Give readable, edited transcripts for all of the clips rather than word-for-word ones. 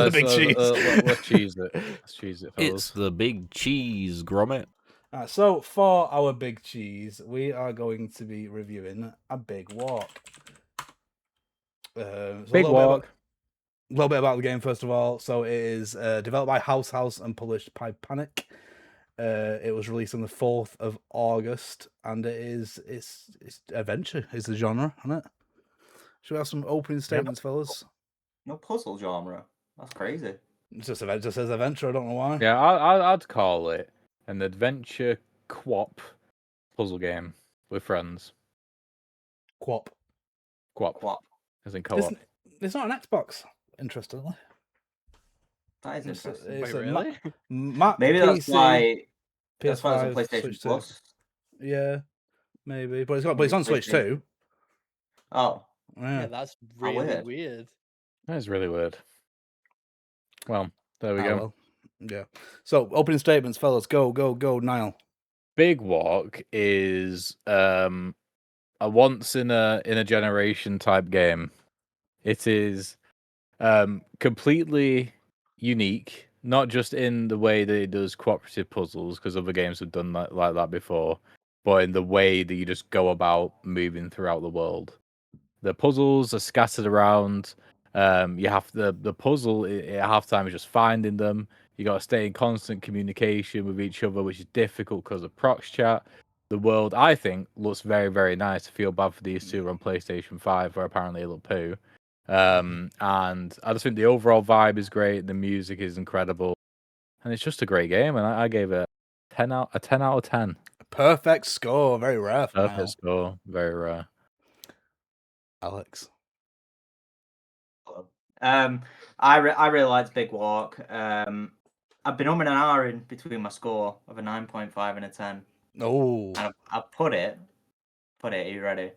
The big cheese. Let's cheese it. Let's cheese it, fellas. It's the big cheese, Gromit. So for our big cheese, we are going to be reviewing A Big Walk. Big Walk. A little bit about the game, first of all. So it is developed by House and published by Panic. It was released on the 4th of August, and it's adventure is the genre, isn't it? Should we have some opening statements, fellas? No puzzle genre. That's crazy. It just says adventure. I don't know why. Yeah, I'd call it an adventure co-op puzzle game with friends. Co-op. Co-op. As in co-op. It's not an Xbox, interestingly. That is interesting. Wait, really? Maybe that's why. That's why it's on PlayStation Switch Plus. 2. Yeah, maybe, but it's on Switch too. Oh, yeah, that's really weird. That is really weird. Well, there we go. Well. Yeah. So, opening statements, fellas. Go, Niall. Big Walk is a once in a generation type game. It is completely unique, not just in the way that it does cooperative puzzles, because other games have done that, like that before, but in the way that you just go about moving throughout the world. The puzzles are scattered around. You have the puzzle at halftime is just finding them. You got to stay in constant communication with each other, which is difficult because of prox chat. The world, I think, looks very, very nice. I feel bad for these two on PlayStation 5, where apparently it look poo. And I just think the overall vibe is great. The music is incredible, and it's just a great game. And I gave it a 10 out of 10. Perfect score. Very rare. Perfect score. Very rare. Alex. I really liked Big Walk. I've been and ahhing between my score of a 9.5 and a 10. Oh. And I put it. Are you ready?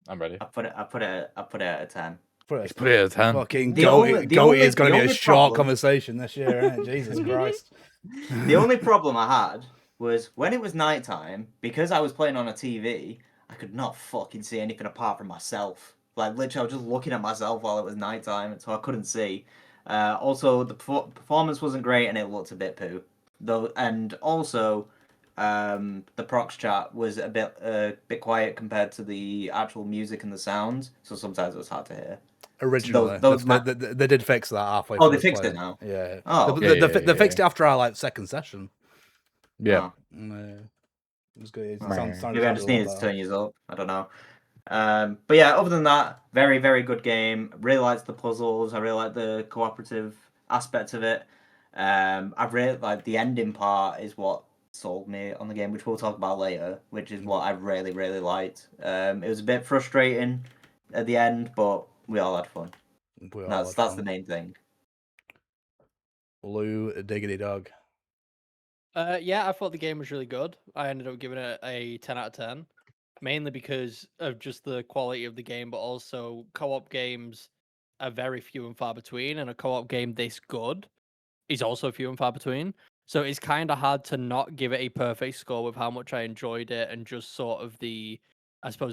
I'm ready. I put it at a 10. Put it at a 10. Fucking Goaty is going to be a short conversation this year, isn't it? Jesus Christ. The only problem I had was when it was nighttime, because I was playing on a TV, I could not fucking see anything apart from myself. Like, literally, I was just looking at myself while it was nighttime, so I couldn't see. Also, the performance wasn't great, and it looked a bit poo. And also, the prox chat was a bit quiet compared to the actual music and the sounds, so sometimes it was hard to hear. Originally, they did fix that halfway. Oh, they fixed it now. Yeah. Oh, they fixed it after our second session. Yeah. It was good. Maybe I just needed to turn you up. I don't know. But yeah, other than that, very, very good game. Really liked the puzzles. I really like the cooperative aspect of it. I really like the ending part is what sold me on the game, which we'll talk about later, which is what I really, really liked. It was a bit frustrating at the end, but we all had fun. That's the main thing. Blue Diggity Dog. Yeah, I thought the game was really good. I ended up giving it a 10 out of 10. Mainly because of just the quality of the game, but also co-op games are very few and far between, and a co-op game this good is also few and far between. So it's kind of hard to not give it a perfect score with how much I enjoyed it and just sort of the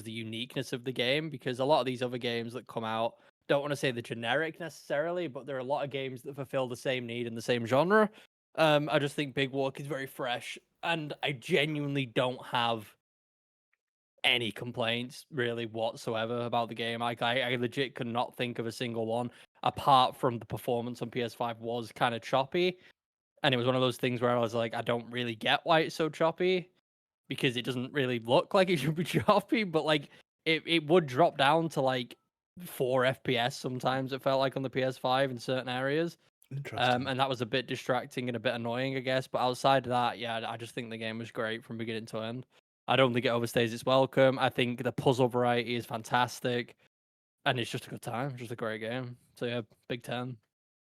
uniqueness of the game, because a lot of these other games that come out, don't want to say the generic necessarily, but there are a lot of games that fulfill the same need in the same genre. I just think Big Walk is very fresh, and I genuinely don't have any complaints really whatsoever about the game. I legit could not think of a single one, apart from the performance on PS5 was kind of choppy, and it was one of those things where I was like, I don't really get why it's so choppy, because it doesn't really look like it should be choppy, but like it would drop down to like 4 FPS sometimes, it felt like, on the PS5 in certain areas. And that was a bit distracting and a bit annoying, I guess. But outside of that, yeah, I just think the game was great from beginning to end. I don't think it overstays its welcome. I think the puzzle variety is fantastic, and it's just a good time. Just a great game. So yeah, Big 10.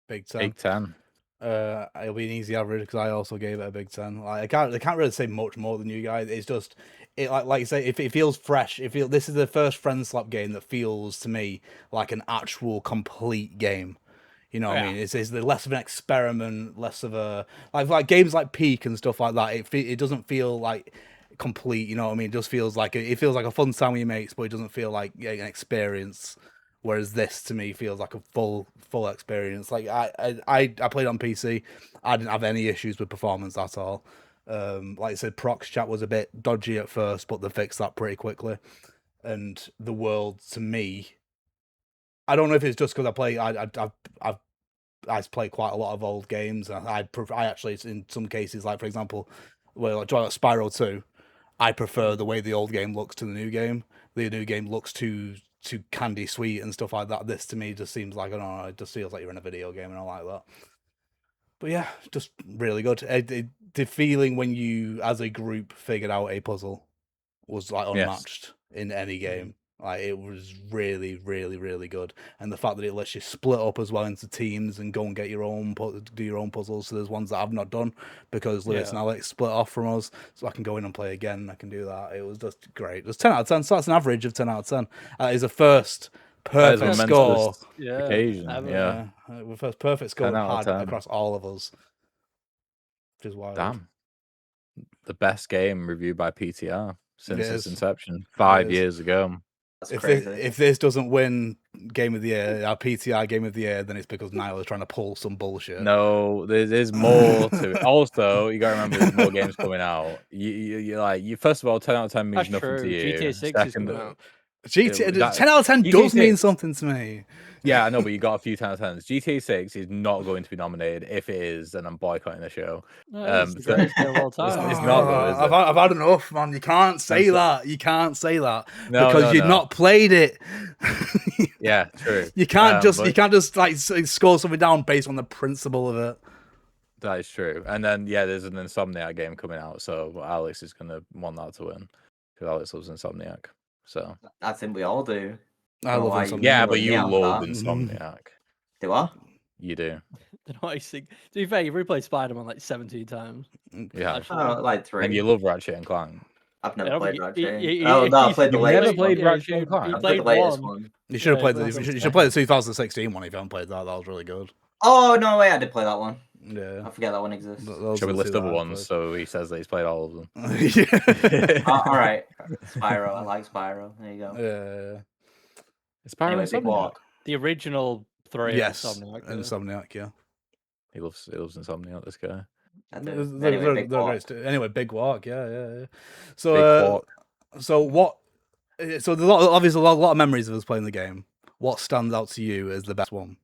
Big 10. Big 10. It'll be an easy average because I also gave it a big 10. Like, I can't really say much more than you guys. It's just like you say, if it feels fresh. This is the first Friend Slap game that feels to me like an actual complete game. You know what I mean? It's less of an experiment, less of a like games like Peak and stuff like that. It doesn't feel like complete. You know what I mean? It just feels like a fun time with your mates, but it doesn't feel like an experience Whereas this to me feels like a full experience. Like I played on PC, I didn't have any issues with performance at all. Like I said, prox chat was a bit dodgy at first, but they fixed that pretty quickly. And the world to me, I don't know if it's just because I play quite a lot of old games, and I actually in some cases, like for example, well, like Spyro 2, I prefer the way the old game looks to the new game. The new game looks too candy sweet and stuff like that. This to me just seems like, I don't know, it just feels like you're in a video game, and I like that. But yeah, just really good. The feeling when you, as a group, figured out a puzzle was like unmatched in any game. Like it was really, really, really good, and the fact that it lets you split up as well into teams and go and get your own do your own puzzles. So there's ones that I've not done because Lewis and Alex split off from us, so I can go in and play again. I can do that. It was just great. It was 10 out of 10. So that's an average of 10 out of 10. Is a first perfect score. Occasion, yeah. The first perfect score we've had across all of us, which is wild. Damn, the best game reviewed by PTR since its inception 5 years ago. If this doesn't win Game of the Year, our PTR Game of the Year, then it's because Niall is trying to pull some bullshit. No, there's more to it. Also, you gotta remember there's more games coming out. You first of all, 10 out of 10 means nothing to you. GTA 6 is coming out. 10 out of 10 does mean something to me. Yeah, I know, but you got a few 10 out of 10s. GTA 6 is not going to be nominated. If it is, then I'm boycotting the show. It's the greatest game of all time. It's not though, is it? I've had enough, man. You can't say that. You can't say that because you've no. not played it. Yeah, true. You can't just like score something down based on the principle of it. That is true. And then there's an Insomniac game coming out, so Alex is gonna want that to win because Alex loves Insomniac. So I think we all do. I love Insomniac. Yeah, but you love Insomniac. Do I? You do. To be fair, you've replayed Spider-Man like 17 times. Yeah. Like 3. And you love Ratchet and Clank. I've never played Ratchet. No, I played the latest never played one. Ratchet and Clank? I played the latest one. You should have played the 2016 one if you haven't played that. That was really good. Oh, no way, I did play that one. Yeah. I forget that one exists. Shall we list other ones so he says that he's played all of them? All right. Spyro. I like Spyro. There you go. Yeah. Spyro Anyway, Insomniac. Big Walk. The original 3. Yes. Insomniac, yeah. He loves Insomniac, this guy. Anyway, Big Walk, yeah. So, So there's obviously a lot of memories of us playing the game. What stands out to you as the best one?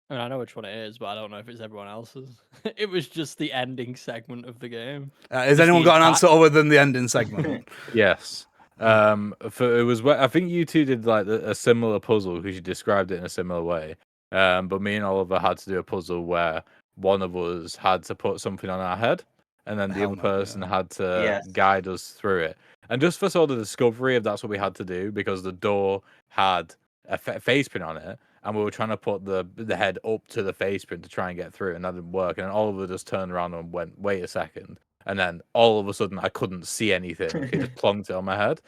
I mean, I know which one it is, but I don't know if it's everyone else's. It was just the ending segment of the game. Has anyone got an answer other than the ending segment? Yes. I think you two did like a similar puzzle because you described it in a similar way. But me and Oliver had to do a puzzle where one of us had to put something on our head, and then the other person had to guide us through it. And just for sort of the discovery of that's what we had to do, because the door had a face print on it, and we were trying to put the head up to the face print to try and get through, and that didn't work. And then Oliver just turned around and went, "Wait a second." And then all of a sudden, I couldn't see anything. It just plonked it on my head.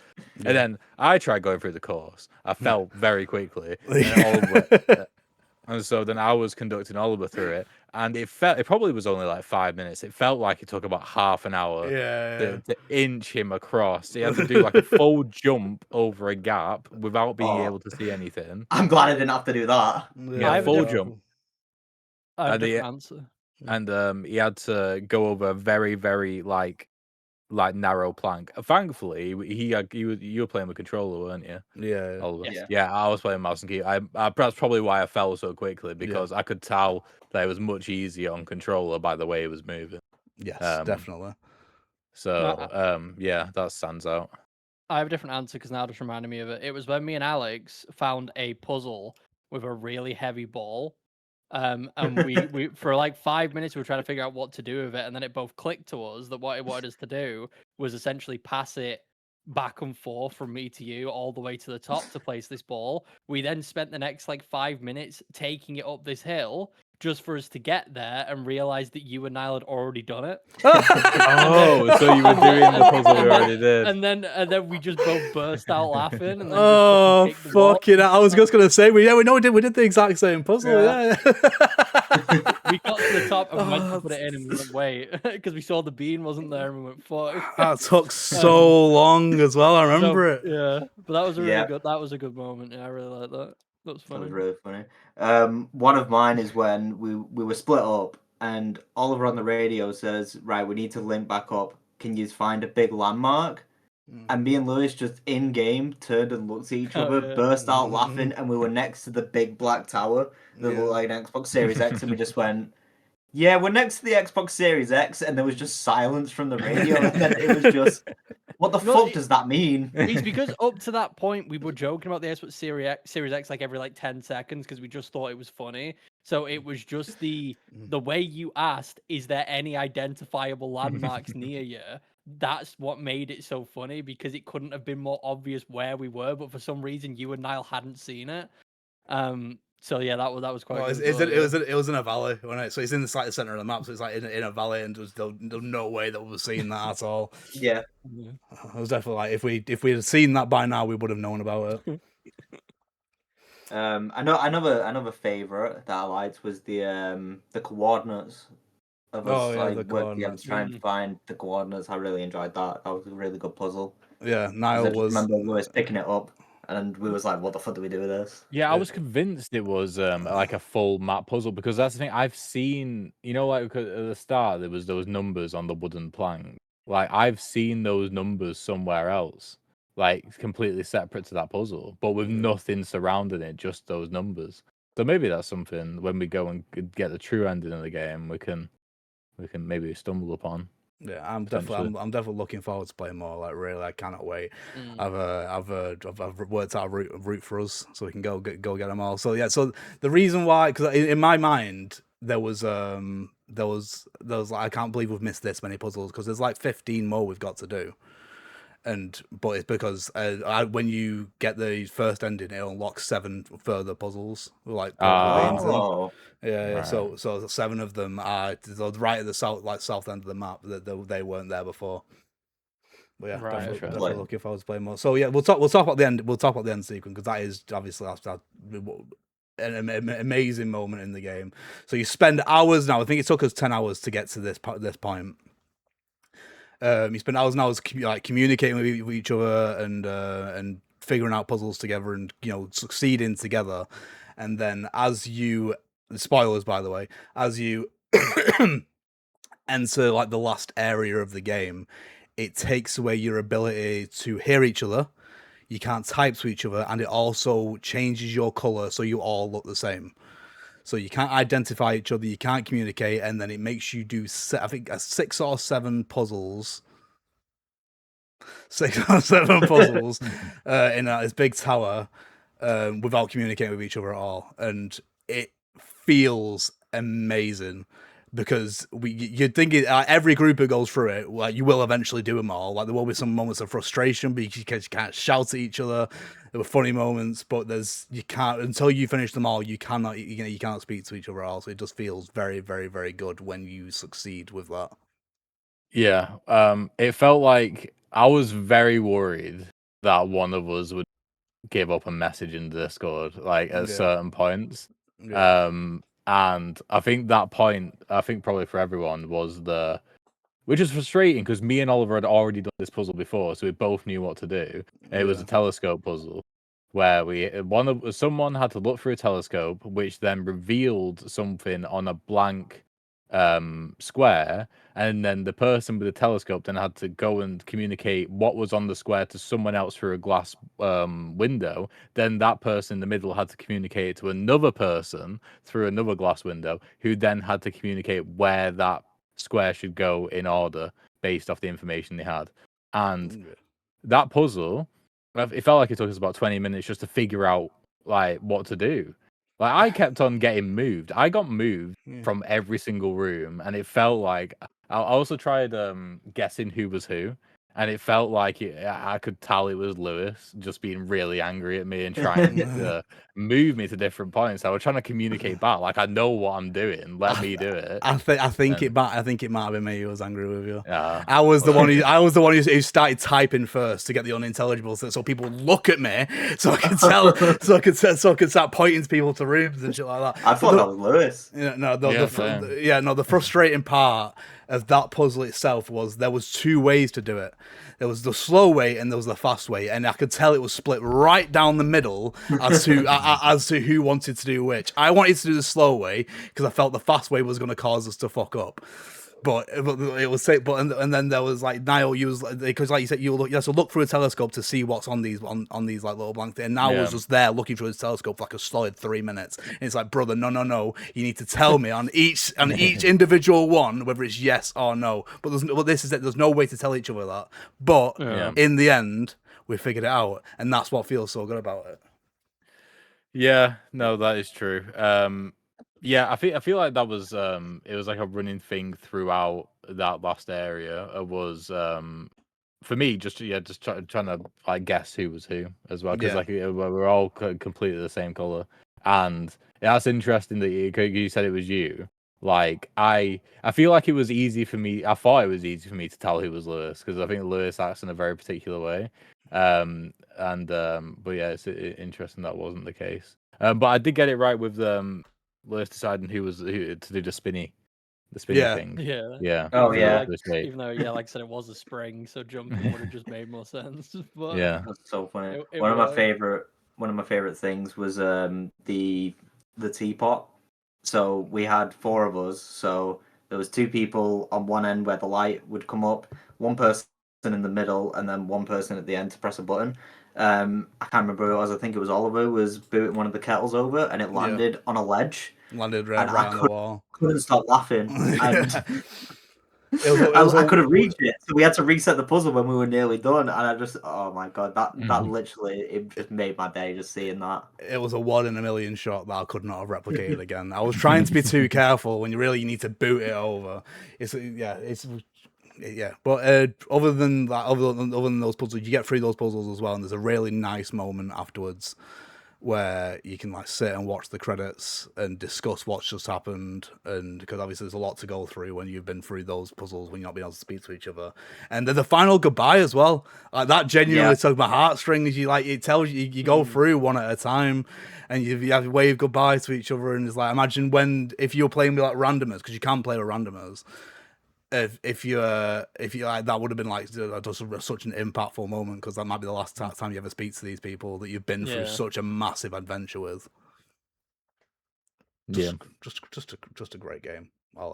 And then I tried going through the course. I fell very quickly. And so then I was conducting Oliver through it. And it probably was only like 5 minutes. It felt like it took about half an hour to inch him across. He had to do like a full jump over a gap without being able to see anything. I'm glad I didn't have to do that. Yeah, full jump. I have a different answer. And he had to go over a very, very like narrow plank. Thankfully, you were playing with controller, weren't you? Yeah. I was playing mouse and key. That's probably why I fell so quickly, because I could tell that it was much easier on controller by the way it was moving. Yes, definitely. So that stands out. I have a different answer because now it just reminded me of it. It was when me and Alex found a puzzle with a really heavy ball. And we for like 5 minutes we were trying to figure out what to do with it, and then it both clicked to us that what it wanted us to do was essentially pass it back and forth from me to you all the way to the top to place this ball. We then spent the next like 5 minutes taking it up this hill just for us to get there and realize that you and Niall had already done it. Oh, so you were doing the puzzle we already did. And then we just both burst out laughing. And then Oh, just kicked the ball. fucking hell. I was just going to say, we did the exact same puzzle. Yeah. We got to the top and went to put it in and we went, wait, because we saw the bean wasn't there and we went, fuck. That took so long as well. I remember it. Yeah, but that was a really Yeah. good. That was a good moment. Yeah, I really like that. That was That funny. was really funny. One of mine is when we were split up and Oliver on the radio says, right, we need to link back up. Can you find a big landmark? And me and Lewis just in game turned and looked at each Oh, other, yeah. burst out laughing, and we were next to the big black tower that Yeah. looked like an Xbox Series X, and we just went, yeah, we're next to the Xbox Series X, and there was just silence from the radio, and then it was just, what the No, fuck it- does that mean? It's because up to that point we were joking about the Xbox Series X like every like 10 seconds because we just thought it was funny. So it was just the way you asked, is there any identifiable landmarks near you? That's what made it so funny because it couldn't have been more obvious where we were, but for some reason you and Niall hadn't seen it. So yeah, that was quite. Well, good as well, it was in a valley, wasn't it? So it's in the like, center of the map, so it's like in a valley, and there's no way that we were seeing that at all. Yeah. yeah. I was definitely like, if we had seen that by now, we would have known about it. Another favorite that I liked was the coordinates of us Oh, yeah, like the working together coordinates. trying to find the coordinates. I really enjoyed that. That was a really good puzzle. Yeah, 'Cause I Niall just was. remember Lewis picking it up, and we was like, "What the fuck do we do with this?" Yeah, I was convinced it was like a full map puzzle because that's the thing I've seen. You know, like at the start there was those numbers on the wooden plank. Like I've seen those numbers somewhere else, like completely separate to that puzzle, but with nothing surrounding it, just those numbers. So maybe that's something when we go and get the true ending of the game, we can maybe stumble upon. Yeah, I'm Potentially. definitely looking forward to playing more. Like, really, I cannot wait. Mm. I've worked out a route for us, so we can go get them all. So yeah, so the reason why, because in my mind there was like, I can't believe we've missed this many puzzles because there's like 15 more we've got to do. But it's because when you get the first ending, it unlocks 7 further puzzles. Like Oh, yeah. Right. So 7 of them are right at the south end of the map that they weren't there before. But yeah, Right, definitely okay. looking forward to playing more. So yeah, we'll talk about the end. We'll talk about the end sequence because that is obviously an amazing moment in the game. So you spend hours now. I think it took us 10 hours to get to this point. You spend hours and hours communicating with each other and figuring out puzzles together and succeeding together. And then spoilers by the way, as you enter like the last area of the game, it takes away your ability to hear each other. You can't type to each other, and it also changes your color so you all look the same. So you can't identify each other, you can't communicate, and then it makes you do, I think, 6 or 7 puzzles. 6 or 7 puzzles in this big tower without communicating with each other at all. And it feels amazing because you'd think every group who goes through it, like, you will eventually do them all. Like, there will be some moments of frustration because you can't shout at each other. There were funny moments, but you can't, until you finish them all, you cannot speak to each other at all. So it just feels very, very, very good when you succeed with that. Yeah, it felt like I was very worried that one of us would give up a message in Discord, like at Yeah. certain points. Yeah. And I think that point, probably for everyone, was which is frustrating because me and Oliver had already done this puzzle before, so we both knew what to do. It was a telescope puzzle where someone had to look through a telescope, which then revealed something on a blank square, and then the person with the telescope then had to go and communicate what was on the square to someone else through a glass window. Then that person in the middle had to communicate to another person through another glass window, who then had to communicate where that square should go in order based off the information they had. And that puzzle, it felt like it took us about 20 minutes just to figure out like what to do. Like, I kept on getting moved. I got moved from every single room, and it felt like I also tried guessing who was who, and it felt like I could tell it was Lewis just being really angry at me and trying to move me to different points. I was trying to communicate back, like I know what I'm doing. Let me do it. I think it might have been me who was angry with you. Yeah, I was the one who started typing first to get the unintelligible, so people would look at me, so I could tell, so I could start pointing to people to rooms and shit like that. I thought that was Lewis. The frustrating part of that puzzle itself was there was two ways to do it. There was the slow way and there was the fast way, and I could tell it was split right down the middle as to who wanted to do which. I wanted to do the slow way because I felt the fast way was going to cause us to fuck up. But it was say, and then there was like Niall. You was because like you said, you have to look through a telescope to see what's on these on these like little blank things. And Niall was just there looking through his telescope for like a solid 3 minutes. And it's like, brother, no, you need to tell me on each individual one whether it's yes or no. But this is it. There's no way to tell each other that. But in the end, we figured it out, and that's what feels so good about it. Yeah, no, that is true. Yeah, I feel like that was it was like a running thing throughout that last area. It was for me just trying to like guess who was who as well, because like we're all completely the same color, and that's interesting that you said it was you. Like I feel like it was easy for me. I thought it was easy for me to tell who was Lewis because I think Lewis acts in a very particular way. But yeah, it's interesting that wasn't the case. But I did get it right with Lewis deciding who to do the spinny thing. Yeah. Oh yeah. Even though like I said, it was a spring, so jumping would have just made more sense. But yeah, that's so funny. One of my favorite things was the teapot. So we had 4 of us. So there was 2 people on one end where the light would come up, 1 person in the middle, and then 1 person at the end to press a button. I can't remember who it was. I think it was Oliver was booting one of the kettles over, and it landed on a ledge. Landed right on the wall. Couldn't stop laughing. And I couldn't reach it, so we had to reset the puzzle when we were nearly done. And I just, oh my god, that literally it just made my day just seeing that. It was a 1 in a million shot that I could not have replicated again. I was trying to be too careful when you need to boot it over. But other than that, other than those puzzles, you get through those puzzles as well, and there's a really nice moment afterwards where you can like sit and watch the credits and discuss what's just happened, and because obviously there's a lot to go through when you've been through those puzzles when you're not being able to speak to each other, and then the final goodbye as well. Like that genuinely tugs my heartstrings. It tells you go through one at a time, and you have to wave goodbye to each other, and it's like imagine if you're playing with like randomers, because you can play with randomers. If you like, that would have been like just such an impactful moment, because that might be the last time you ever speak to these people that you've been through such a massive adventure with. Just a great game.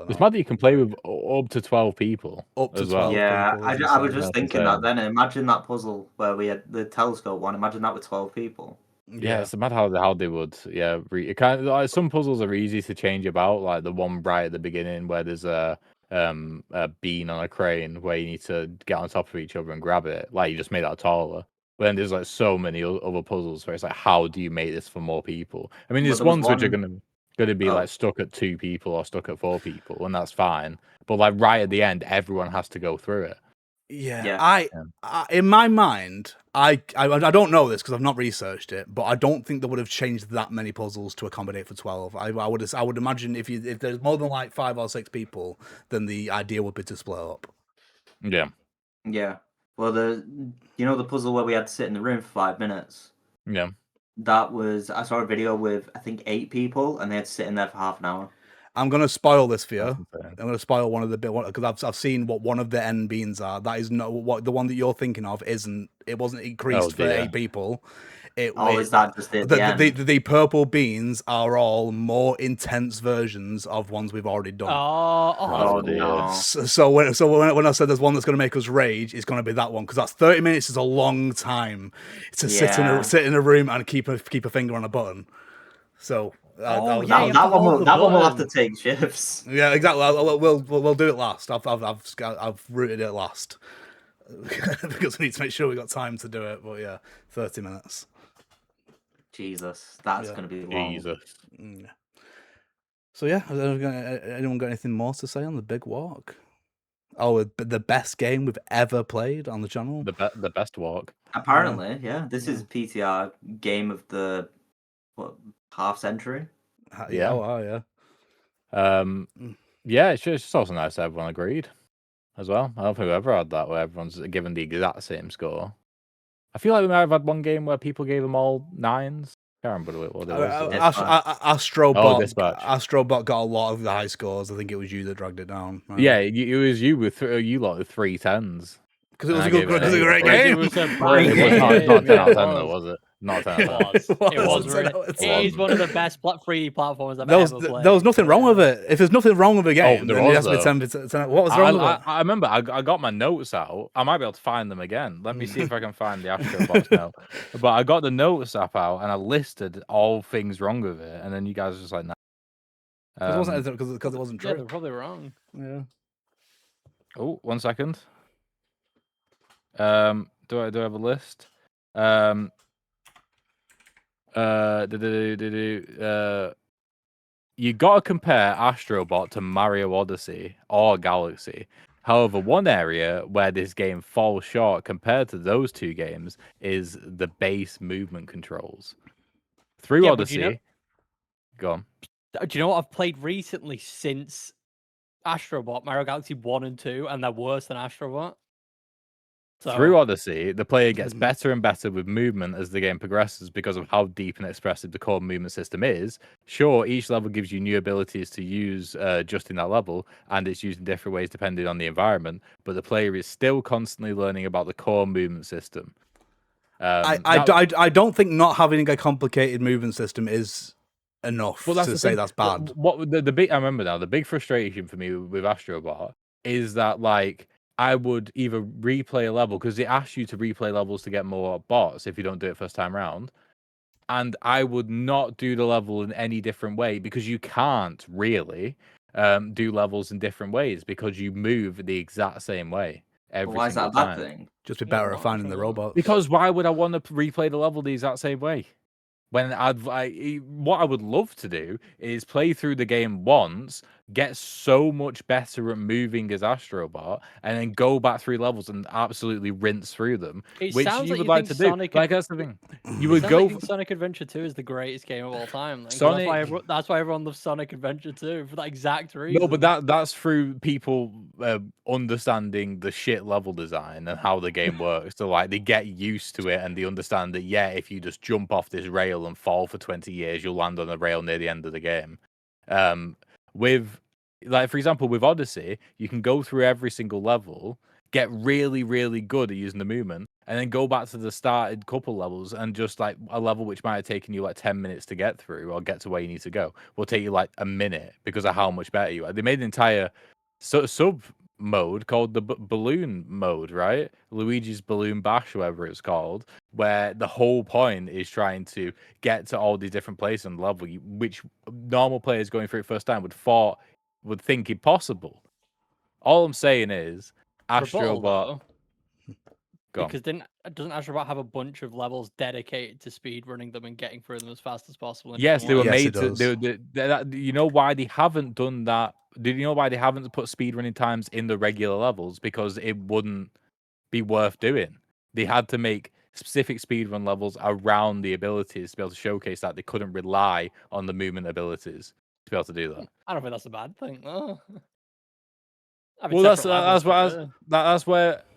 It's mad that you can play with up to 12 people. Up to 12 people. I was just thinking that then. Imagine that puzzle where we had the telescope one. Imagine that with 12 people. Yeah, it's mad how they would. Yeah, it kind of like some puzzles are easy to change about, like the one right at the beginning where there's a bean on a crane where you need to get on top of each other and grab it. Like you just made that taller. But then there's like so many other puzzles where it's like, how do you make this for more people? I mean, there's ones which are gonna be like stuck at 2 people or stuck at 4 people, and that's fine. But like right at the end, everyone has to go through it. Yeah. I in my mind, I don't know this because I've not researched it, but I don't think they would have changed that many puzzles to accommodate for 12. I would imagine if there's more than like 5 or 6 people, then the idea would be to split up. Yeah. Yeah. Well, the puzzle where we had to sit in the room for 5 minutes. Yeah. That was, I saw a video with I think 8 people, and they had to sit in there for half an hour. I'm going to spoil this for you. I'm going to spoil one of the bit because I've seen what one of the end beans are. That is not what the one that you're thinking of isn't. It wasn't increased for 8 people. Is that just it? The purple beans are all more intense versions of ones we've already done. No. So when I said there's one that's going to make us rage, it's going to be that one, because that's 30 minutes is a long time to sit in a room and keep a finger on a button. So. That one will have to take shifts. Yeah, exactly. We'll do it last. I've routed it last because we need to make sure we got time to do it. But yeah, 30 minutes. Jesus, that's going to be long. Jesus. So yeah, anyone got anything more to say on the big walk? Oh, the best game we've ever played on the channel. The best walk. Apparently, yeah. This is PTR game of the half century. Yeah. Oh, wow, yeah. Yeah, it's just also nice that everyone agreed as well. I don't think we've ever had that where everyone's given the exact same score. I feel like we might have had one game where people gave them all 9s. I can't remember what it was. Astrobot got a lot of the high scores. I think it was you that dragged it down. Right? Yeah, it was you with you lot with 3 10s. Because it was a great It game. was a It great was game. not 10 out of 10 It though, was. was it? Not 10 out of 10. It was. It Really. was. It is one of the best 3D platforms I've There ever played. was nothing wrong with it. If there's nothing wrong with a game, there then it has was, to be 10. What was wrong with it? I remember I got my notes out. I might be able to find them again. Let me see if I can find the Astro Box note. But I got the notes app out and I listed all things wrong with it, and then you guys were just like, nah. Because it wasn't Yeah, true. they're probably wrong. Yeah. Oh, 1 second. Do I have a list? You gotta compare Astrobot to Mario Odyssey or Galaxy. However, one area where this game falls short compared to those two games is the base movement controls. Through Yeah, but do Odyssey, you know- go on. Do you know what I've played recently since Astrobot, Mario Galaxy 1 and 2, and they're worse than Astrobot? So, Through Odyssey, the player gets better and better with movement as the game progresses because of how deep and expressive the core movement system is. Sure, each level gives you new abilities to use just in that level, and it's used in different ways depending on the environment, but the player is still constantly learning about the core movement system. I don't think not having a complicated movement system is enough to say that's bad. What the big I remember now, the big frustration for me with Astrobot is that like I would either replay a level because it asks you to replay levels to get more bots if you don't do it first time round. And I would not do the level in any different way because you can't really do levels in different ways because you move the exact same way every Why is that a single bad time. thing? Just be better at finding the robots. Because why would I want to replay the level the exact same way? When what I would love to do is play through the game once, get so much better at moving as Astrobot, and then go back 3 levels and absolutely rinse through them. It Which sounds you like would you like think to do. Sonic- Like that's the thing. You It would sounds go. like you think Sonic Adventure 2 is the greatest game of all time. Then, 'cause that's why everyone loves Sonic Adventure 2 for that exact reason. No, but that's through people understanding the shit level design and how the game works. So like they get used to it and they understand that if you just jump off this rail and fall for 20 years, you'll land on a rail near the end of the game. With like for example, with Odyssey, you can go through every single level, get really, really good at using the movement, and then go back to the started couple levels and just like a level which might have taken you like 10 minutes to get through or get to where you need to go will take you like a minute because of how much better you are. They made an entire sub mode called the balloon mode, right? Luigi's Balloon Bash, whatever it's called, where the whole point is trying to get to all these different places on the level, which normal players going through it first time would think impossible. All I'm saying is Astrobot. Because doesn't Astrobot have a bunch of levels dedicated to speed running them and getting through them as fast as possible? Yes, they were made it to. You know why they haven't done that? Did you know why they haven't put speedrunning times in the regular levels? Because it wouldn't be worth doing. They had to make specific speedrun levels around the abilities to be able to showcase that. They couldn't rely on the movement abilities to be able to do that. I don't think that's a bad thing. No. Well,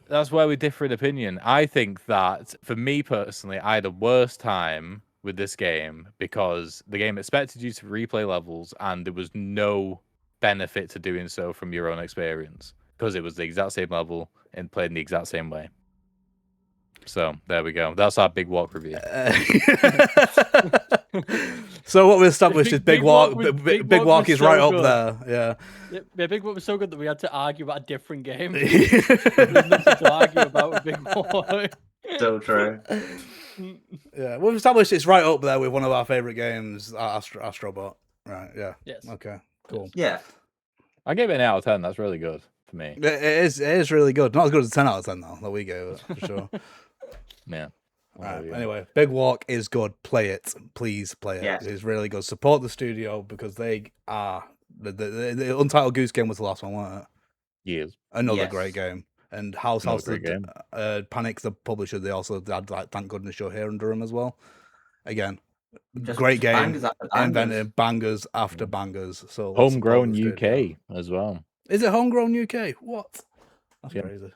that's where we differ in opinion. I think that for me personally, I had a worse time with this game because the game expected you to replay levels and there was no benefit to doing so from your own experience because it was the exact same level and played in the exact same way. So there we go. That's our big walk review. So what we established is Big Walk is right up there. Yeah, Big Walk was so good that we had to argue about a different game. There's nothing to argue about with Big Walk. So true. Yeah, we've established it's right up there with one of our favorite games, Astrobot. Right? Yeah. Yes. Okay. Cool. Yeah. I gave it an 8 out of 10. That's really good for me. It is really good. Not as good as 10 out of 10 though that we gave it for sure. Yeah. Right, anyway, Big Walk is good. Play it, please play it. Yes. It's really good. Support the studio because they are the Untitled Goose Game was the last one, wasn't it? Years. Another great Yes. game. And House Another House, great game. Panic, the publisher, they also had like Thank Goodness You're Here under them as well. Again, Just great game, bangers after bangers. invented bangers after Yeah. bangers. So let's support Homegrown the studio. UK as well. Is it homegrown UK? What? That's Yeah. crazy.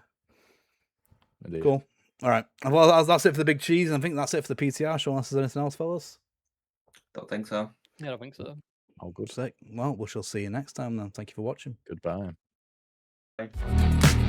Indeed. Cool. All right. Well, that's it for the big cheese. And I think that's it for the PTR show. Unless there's anything else, fellas. Don't think so. Yeah, I don't think so. All good. Sick. Well, we shall see you next time then. Thank you for watching. Goodbye. Bye.